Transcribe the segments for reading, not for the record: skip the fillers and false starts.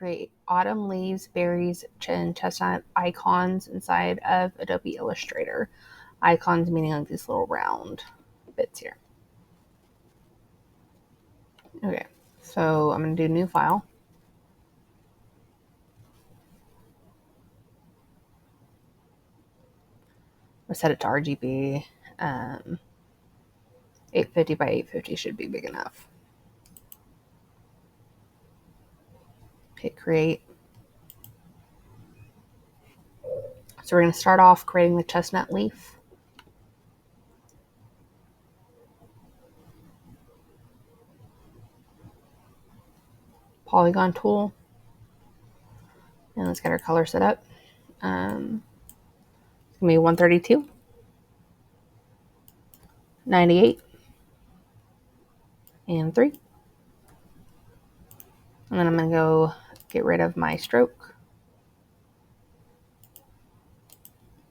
create autumn leaves, berries, and chestnut icons inside of Adobe Illustrator. Icons meaning like these little round bits here. Okay, so I'm going to do new file. I'll set it to RGB. 850 by 850 should be big enough. Hit create. So we're going to start off creating the chestnut leaf. Polygon tool. And let's get our color set up. It's going to be 132, 98, and 3. And then I'm going to go get rid of my stroke.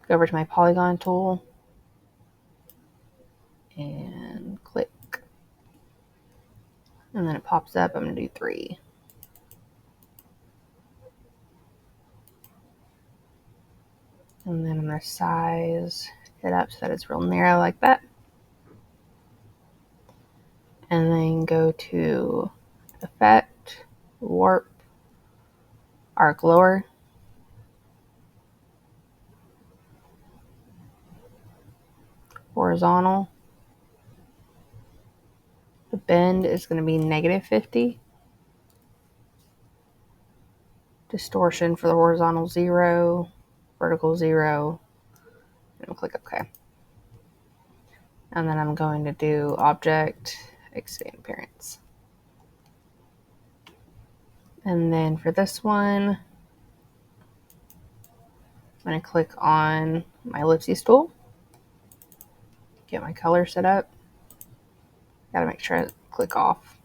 Go over to my polygon tool. And click. And then it pops up. I'm going to do 3. And then I'm going to size it up so that it's real narrow like that. And then go to Effect, Warp, Arc Lower. Horizontal. The bend is going to be -50. Distortion for the horizontal 0, vertical 0, and we'll click OK. And then I'm going to do Object, Expand Appearance. And then for this one, I'm going to click on my ellipses tool, get my color set up. Got to make sure I click off.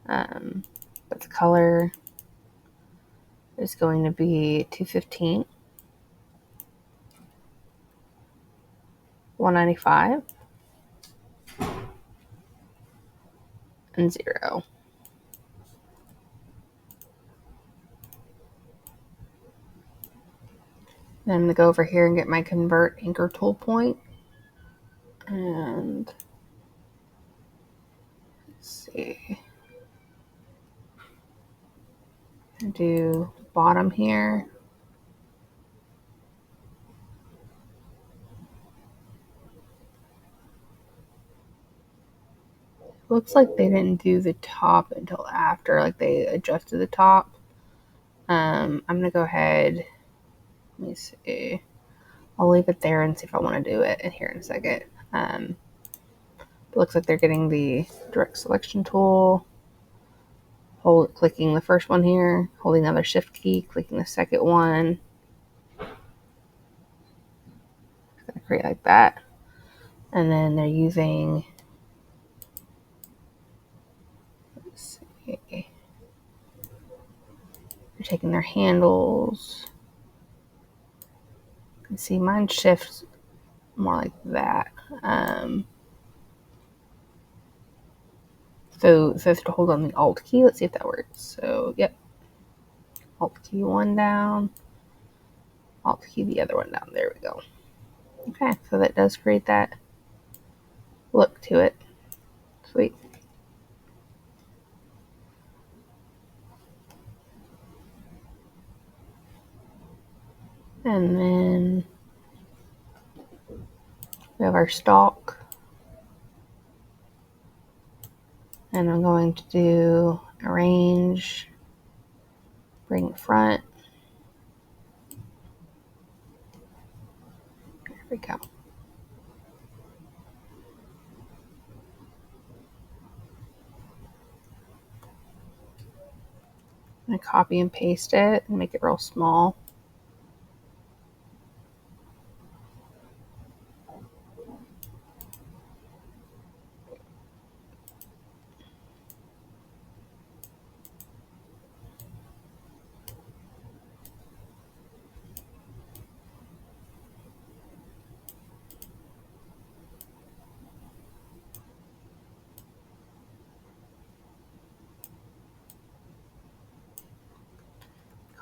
But the color is going to be 215, 195, and 0. Then I'm going to go over here and get my Convert Anchor Tool Point. And let's see. Do bottom here. Looks like they didn't do the top until after, like they adjusted the top. I'm gonna go ahead. Let me see. I'll leave it there and see if I want to do it in here in a second. It looks like they're getting the direct selection tool. Clicking the first one here, holding another shift key, clicking the second one. It's gonna create like that. And then they're using, let's see, they're taking their handles. You can see mine shifts more like that. So it says to hold on the Alt key. Let's see if that works. So, yep. Alt key one down. Alt key the other one down. There we go. Okay, so that does create that look to it. Sweet. And then we have our stalk. And I'm going to do arrange, bring the front. There we go. I'm going to copy and paste it and make it real small.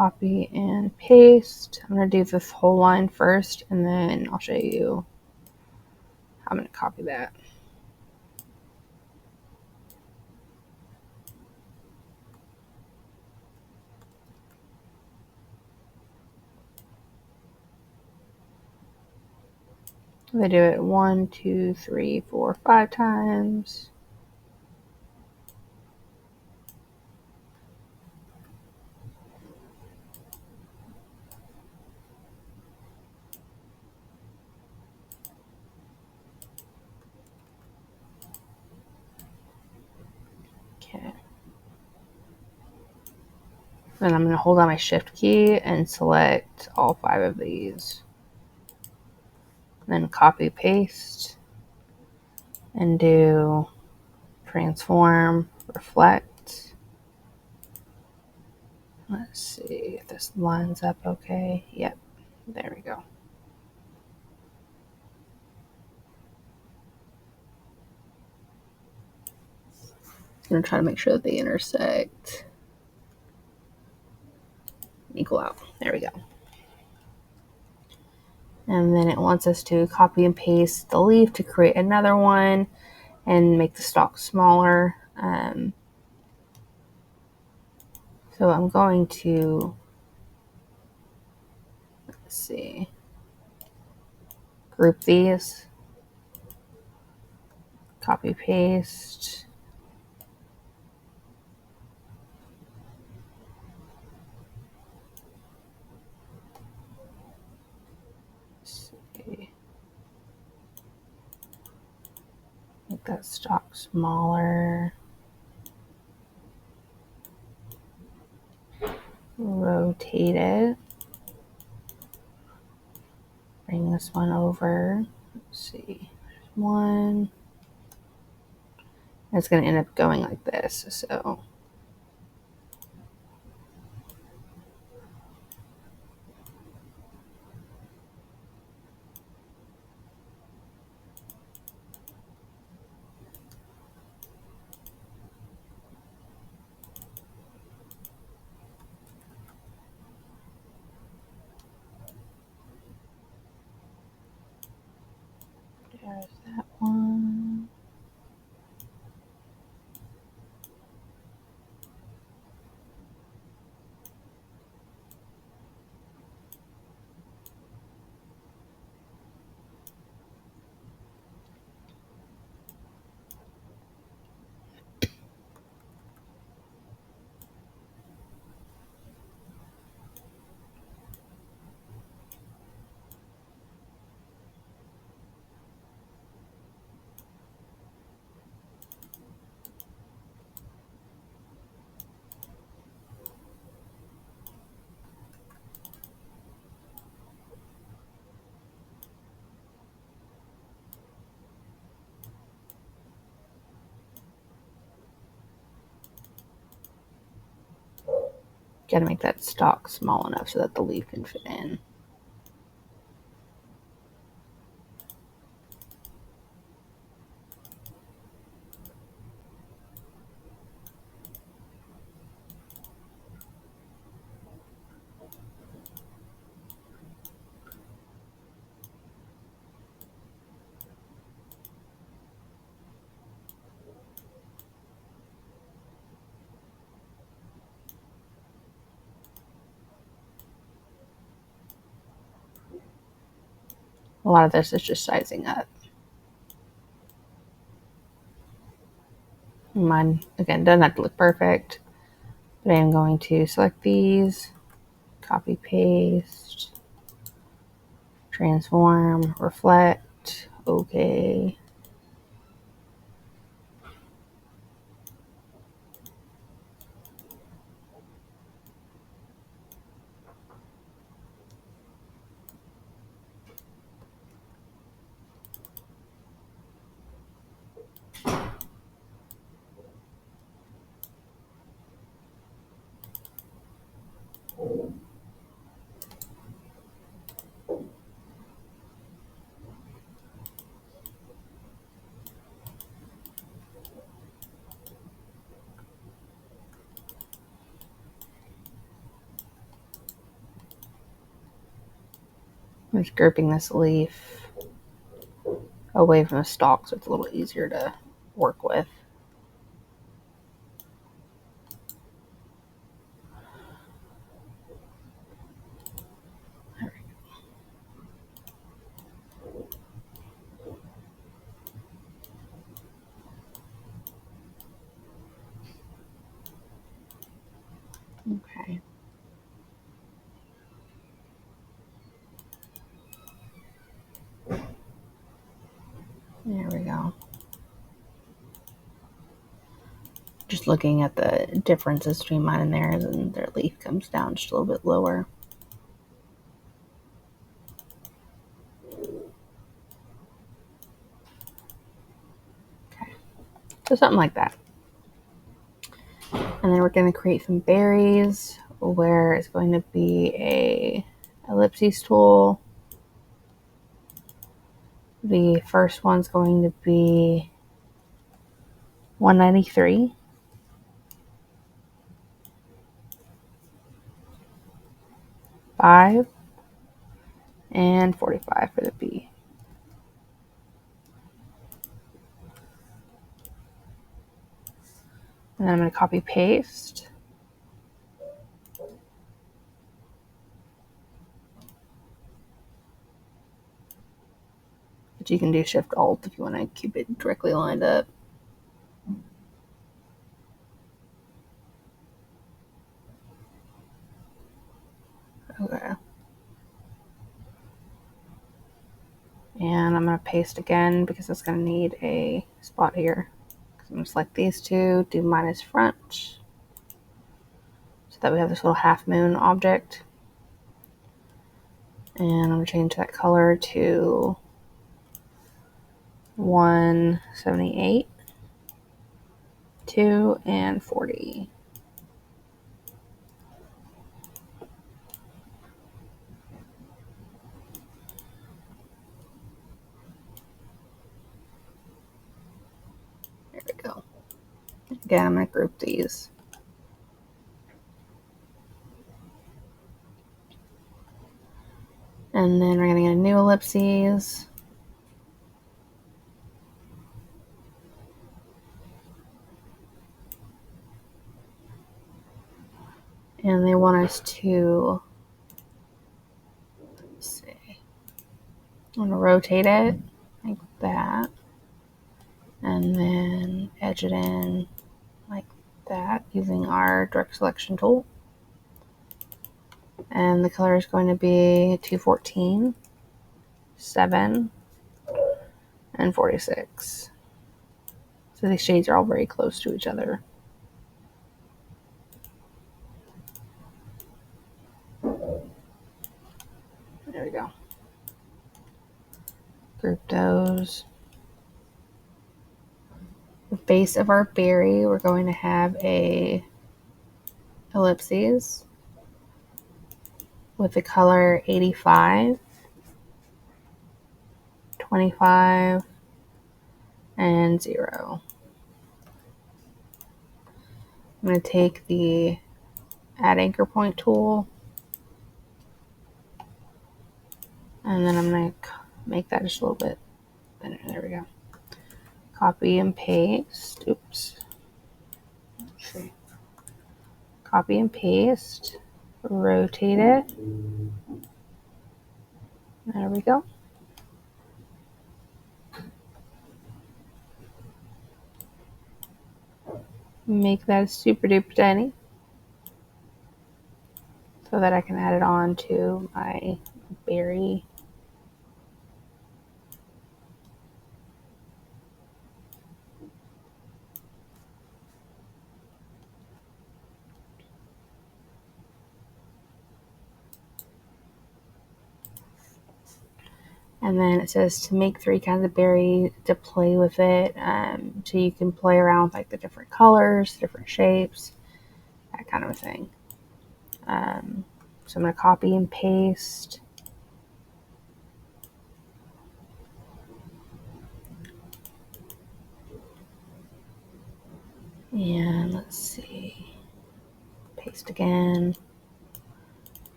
Copy and paste. I'm going to do this whole line first, and then I'll show you how I'm going to copy that. They do it 1, 2, 3, 4, 5 times. Okay. Then I'm going to hold down my shift key and select all 5 of these. Then copy paste and do transform, reflect. Let's see if this lines up okay. Yep, there we go. I'm going to try to make sure that they intersect. Equal out. There we go. And then it wants us to copy and paste the leaf to create another one and make the stalk smaller. So I'm going to, let's see, group these, copy paste. Let's see. Make that stalk smaller. Rotate it. Bring this one over. Let's see. There's one. It's going to end up going like this. So there's that one. Got to make that stalk small enough so that the leaf can fit in. A lot of this is just sizing up. Mine, again, doesn't have to look perfect, but I am going to select these, copy, paste, transform, reflect, okay. I'm just grouping this leaf away from the stalk so it's a little easier to work with. Okay. There we go. Just looking at the differences between mine and theirs, and their leaf comes down just a little bit lower. Okay. So something like that. And then we're going to create some berries where it's going to be a ellipses tool. The first one's going to be 193. Five and 45 for the B. And then I'm going to copy paste. But you can do Shift Alt if you want to keep it directly lined up. Okay. And I'm going to paste again because it's going to need a spot here. I'm going to select these two, do minus front, so that we have this little half moon object. And I'm going to change that color to 178, 2, and 40. There we go. Again, I'm going to group these. And then we're going to get a new ellipses. And they want us to, let's see, I'm going to rotate it like that. And then edge it in like that using our direct selection tool. And the color is going to be 214, 7, and 46. So these shades are all very close to each other. There we go. Group those. The base of our berry, we're going to have a ellipses with the color 85, 25, and 0. I'm going to take the add anchor point tool, and then I'm going to make that just a little bit thinner. There we go. Copy and paste. Oops. Let's see. Copy and paste. Rotate it. There we go. Make that super duper tiny so that I can add it on to my berry. And then it says to make 3 kinds of berry to play with it. So you can play around with like the different colors, different shapes, that kind of a thing. So I'm going to copy and paste. And let's see. Paste again.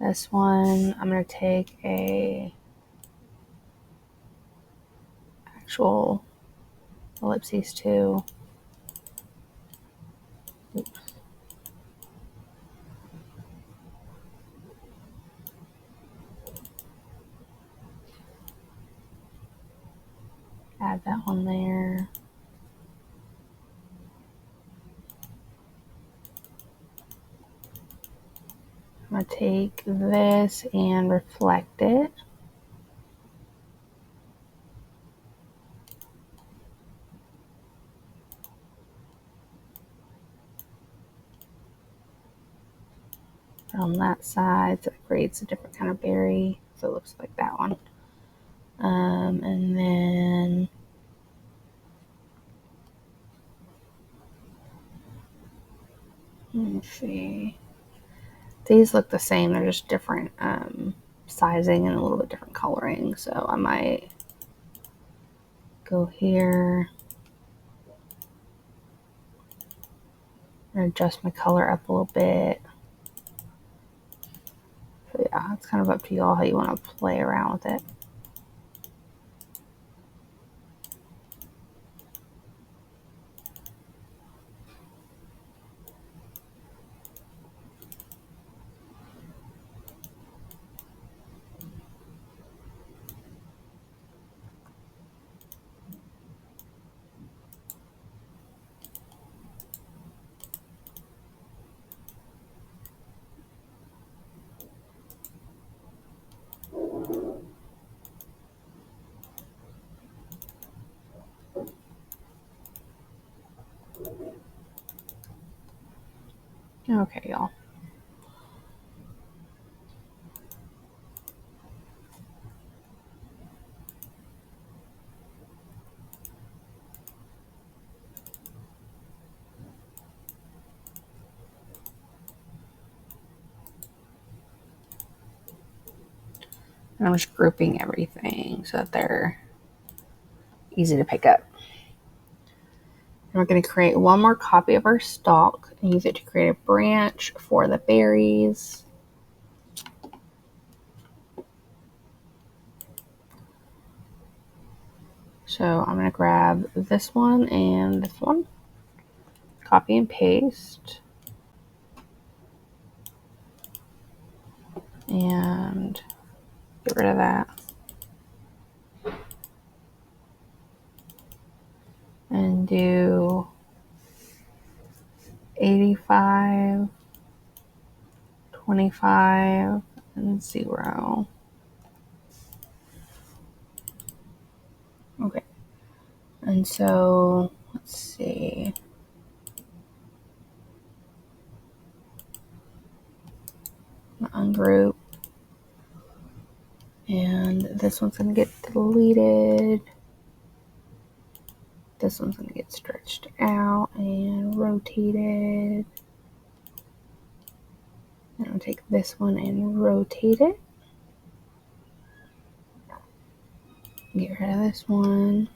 This one, I'm going to take a actual ellipses too. Oops. Add that one there. I'm going to take this and reflect it. On that side, so it creates a different kind of berry. So it looks like that one. And then let me see. These look the same. They're just different sizing and a little bit different coloring. So I might go here and adjust my color up a little bit. So yeah, it's kind of up to y'all how you want to play around with it. Okay, y'all. And I'm just grouping everything so that they're easy to pick up. And we're going to create one more copy of our stalk and use it to create a branch for the berries. So I'm going to grab this one and this one, copy and paste, and get rid of that. And do 85, 25, and 0. Okay. And so, let's see. Ungroup. And this one's going to get deleted. This one's going to get stretched out and rotated. And I'll take this one and rotate it. Get rid of this one.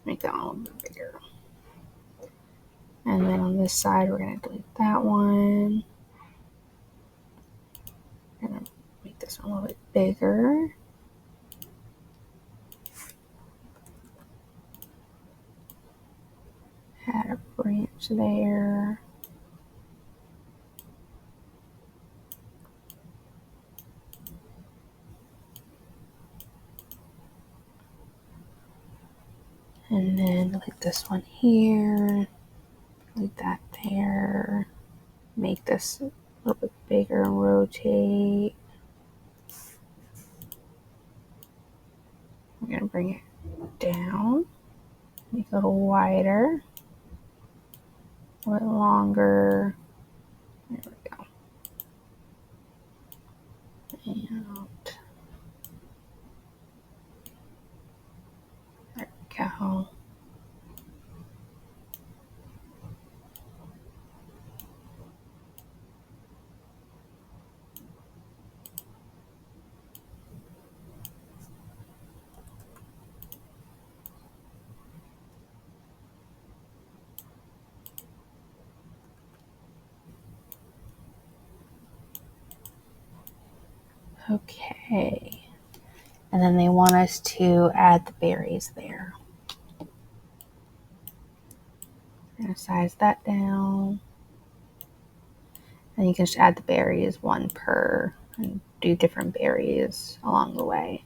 Make that one a little bit bigger. And then on this side, we're going to delete that one. And make this one a little bit bigger. Add a branch there. And then delete this one here. Delete that there. Make this a little bit bigger and rotate. We're going to bring it down. Make it a little wider. A little longer. There we go. And there we go. Okay. And then they want us to add the berries there. I'm going to size that down. And you can just add the berries one per and do different berries along the way.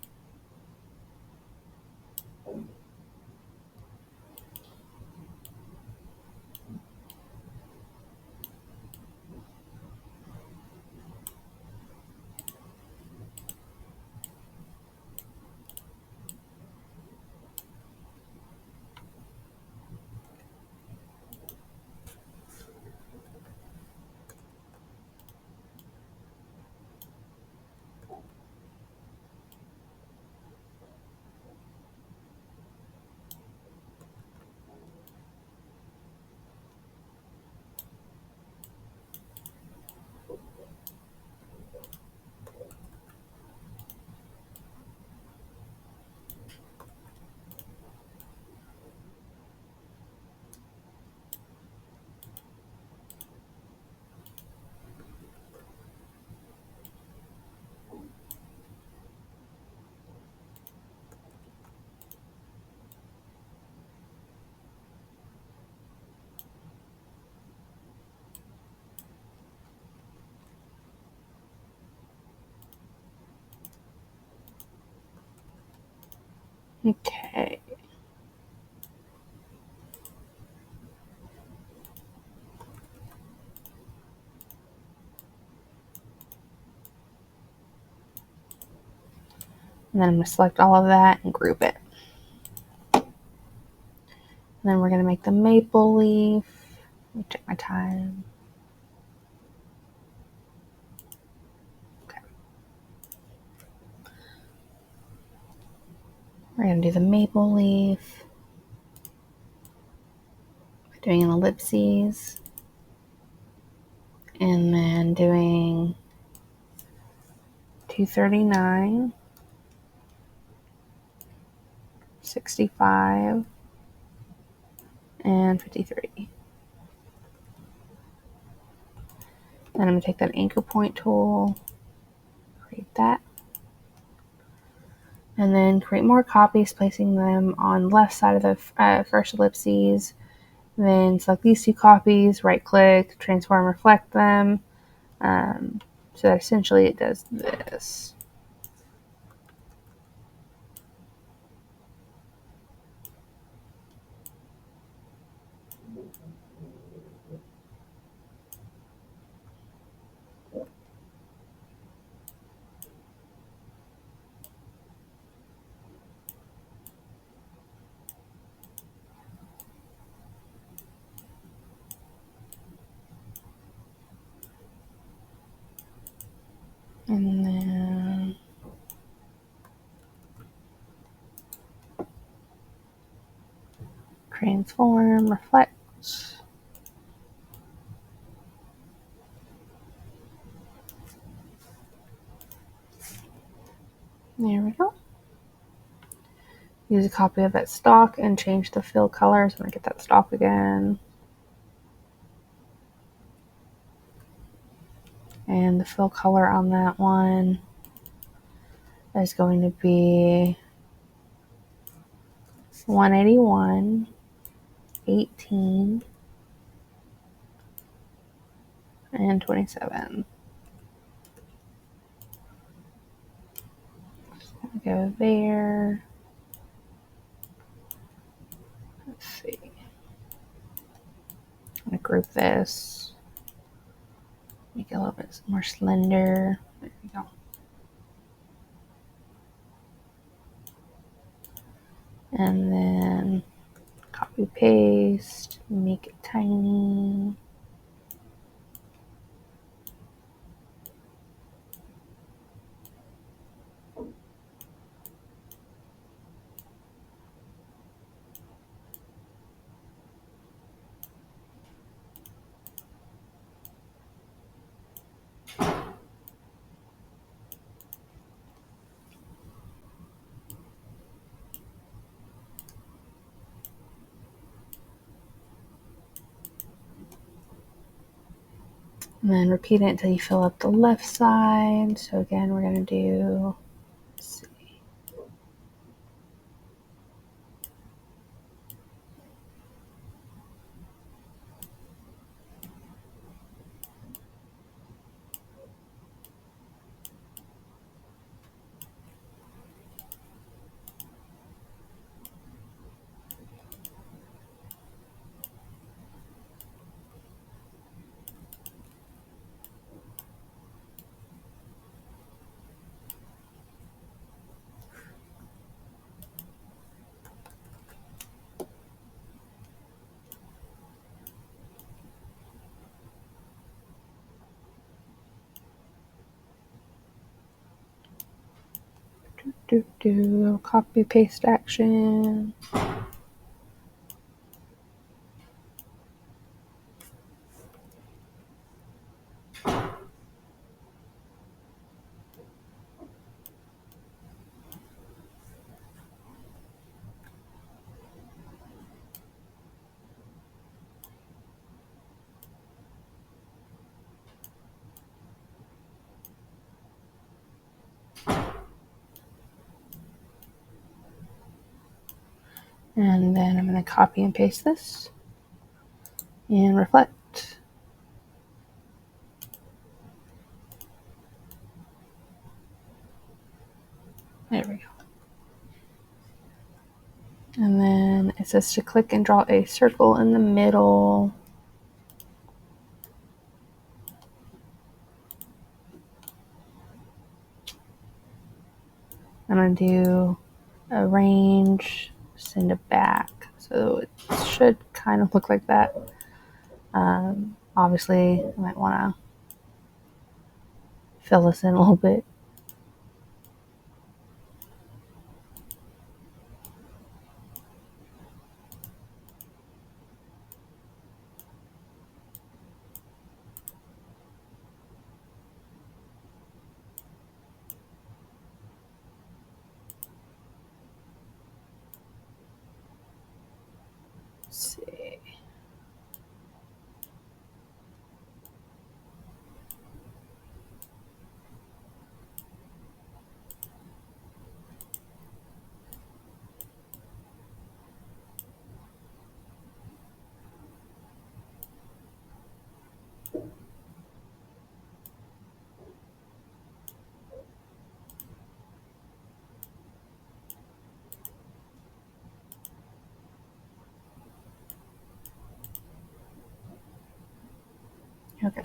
Okay. And then I'm going to select all of that and group it. And then we're going to make the maple leaf. Let me check my time. Okay. We're going to do the maple leaf. Doing an ellipses. And then doing 239, 65, and 53. Then I'm going to take that anchor point tool, create that, and then create more copies, placing them on the left side of the first ellipses. Then select these two copies, right click, transform, reflect them. So that essentially it does this. And then transform, reflect. There we go. Use a copy of that stock and change the fill color. So I'm going to get that stock again. And the fill color on that one is going to be 181, 18, and 27. Go there. Let's see. I'm going to group this. Make it a little bit more slender. There we go. And then copy paste, make it tiny. And then repeat it until you fill up the left side. So again, we're going to do, let's see. Copy paste action. And then I'm going to copy and paste this and reflect. There we go. And then it says to click and draw a circle in the middle. I'm going to do arrange, send it back. So it should kind of look like that. Obviously, I might want to fill this in a little bit. Let's see. Okay.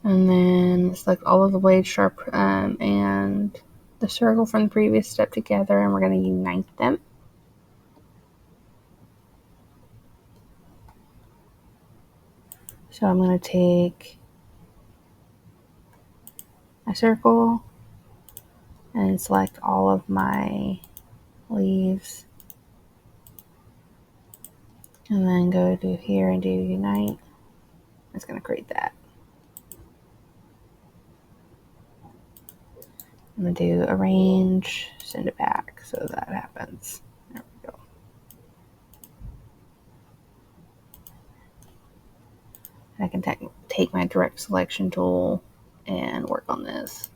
And then select all of the blade sharp and the circle from the previous step together, and we're going to unite them. So I'm going to take my circle and select all of my leaves, and then go to here and do unite. It's going to create that. I'm going to do arrange, send it back, so that happens. There we go. And I can take my direct selection tool and work on this.